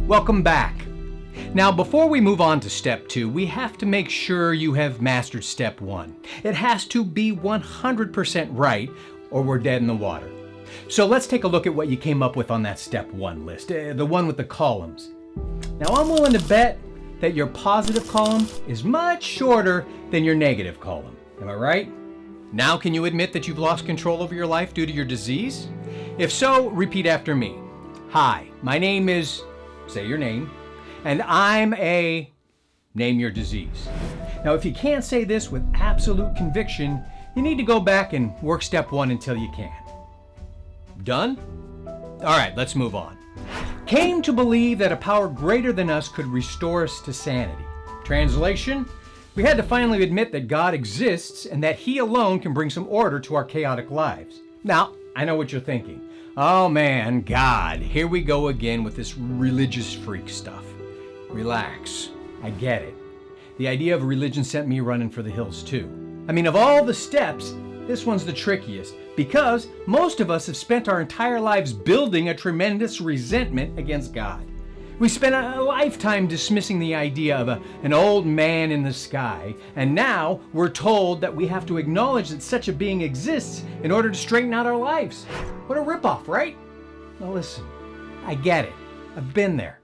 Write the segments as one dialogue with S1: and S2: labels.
S1: Welcome back. Now, before we move on to step 2, we have to make sure you have mastered step 1. It has to be 100% right, or we're dead in the water. So let's take a look at what you came up with on that step 1 list, the one with the columns. Now, I'm willing to bet that your positive column is much shorter than your negative column. Am I right? Now, can you admit that you've lost control over your life due to your disease? If so, repeat after me. Hi, my name is, say your name, and I'm a, name your disease. Now, if you can't say this with absolute conviction, you need to go back and work step 1 until you can. Done? All right, let's move on. Came to believe that a power greater than us could restore us to sanity. Translation? We had to finally admit that God exists and that He alone can bring some order to our chaotic lives. Now, I know what you're thinking. Oh man, God, here we go again with this religious freak stuff. Relax, I get it. The idea of religion sent me running for the hills too. I mean, of all the steps, this one's the trickiest because most of us have spent our entire lives building a tremendous resentment against God. We spent a lifetime dismissing the idea of an old man in the sky, and now we're told that we have to acknowledge that such a being exists in order to straighten out our lives. What a ripoff, right? Now listen, I get it. I've been there.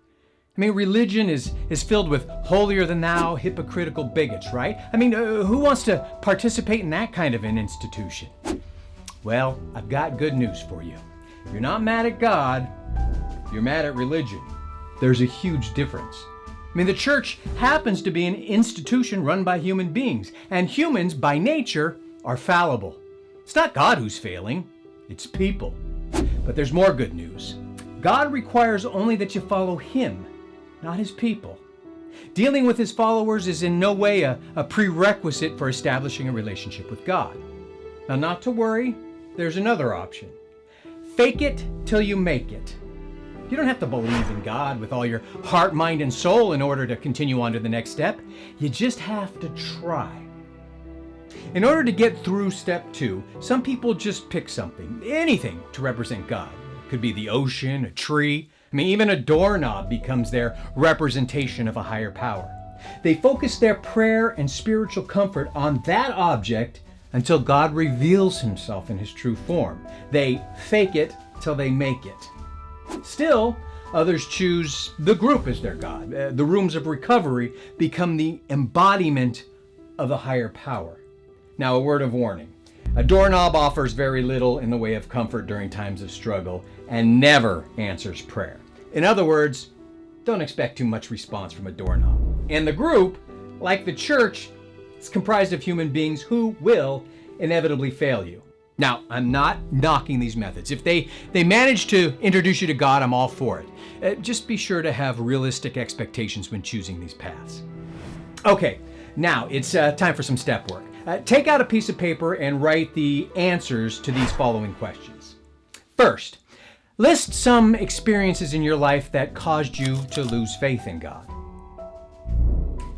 S1: I mean, religion is filled with holier-than-thou, hypocritical bigots, right? I mean, who wants to participate in that kind of an institution? Well, I've got good news for you. You're not mad at God, you're mad at religion. There's a huge difference. I mean, the church happens to be an institution run by human beings, and humans, by nature, are fallible. It's not God who's failing, it's people. But there's more good news. God requires only that you follow Him, not His people. Dealing with His followers is in no way a prerequisite for establishing a relationship with God. Now, not to worry, there's another option. Fake it till you make it. You don't have to believe in God with all your heart, mind, and soul in order to continue on to the next step. You just have to try. In order to get through step 2, some people just pick something, anything, to represent God. It could be the ocean, a tree. I mean, even a doorknob becomes their representation of a higher power. They focus their prayer and spiritual comfort on that object until God reveals Himself in His true form. They fake it till they make it. Still, others choose the group as their God. The rooms of recovery become the embodiment of the higher power. Now, a word of warning. A doorknob offers very little in the way of comfort during times of struggle and never answers prayer. In other words, don't expect too much response from a doorknob. And the group, like the church, is comprised of human beings who will inevitably fail you. Now, I'm not knocking these methods. If they manage to introduce you to God, I'm all for it. Just be sure to have realistic expectations when choosing these paths. Okay, now it's time for some step work. Take out a piece of paper and write the answers to these following questions. First, list some experiences in your life that caused you to lose faith in God.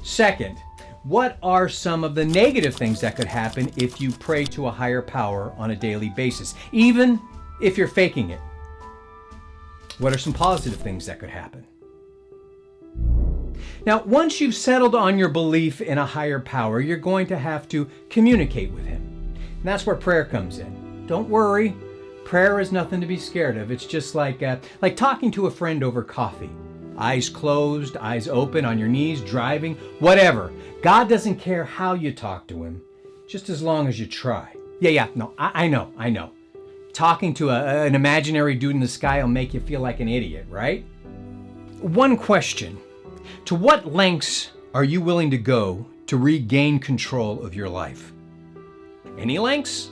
S1: Second, what are some of the negative things that could happen if you pray to a higher power on a daily basis, even if you're faking it? What are some positive things that could happen? Now, once you've settled on your belief in a higher power, you're going to have to communicate with Him. And that's where prayer comes in. Don't worry, prayer is nothing to be scared of. It's just like talking to a friend over coffee. Eyes closed, eyes open, on your knees, driving, whatever. God doesn't care how you talk to Him, just as long as you try. I know. Talking to an imaginary dude in the sky will make you feel like an idiot, right? One question. To what lengths are you willing to go to regain control of your life? Any lengths?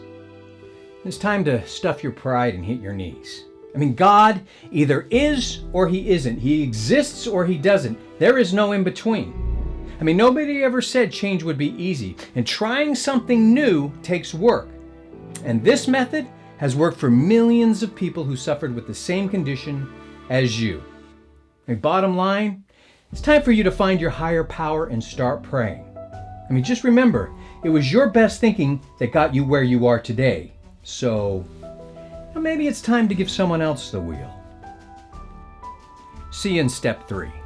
S1: It's time to stuff your pride and hit your knees. I mean, God either is or He isn't. He exists or He doesn't. There is no in between. I mean, nobody ever said change would be easy, and trying something new takes work. And this method has worked for millions of people who suffered with the same condition as you. And bottom line, it's time for you to find your higher power and start praying. I mean, just remember, it was your best thinking that got you where you are today. So maybe it's time to give someone else the wheel. See you in step 3.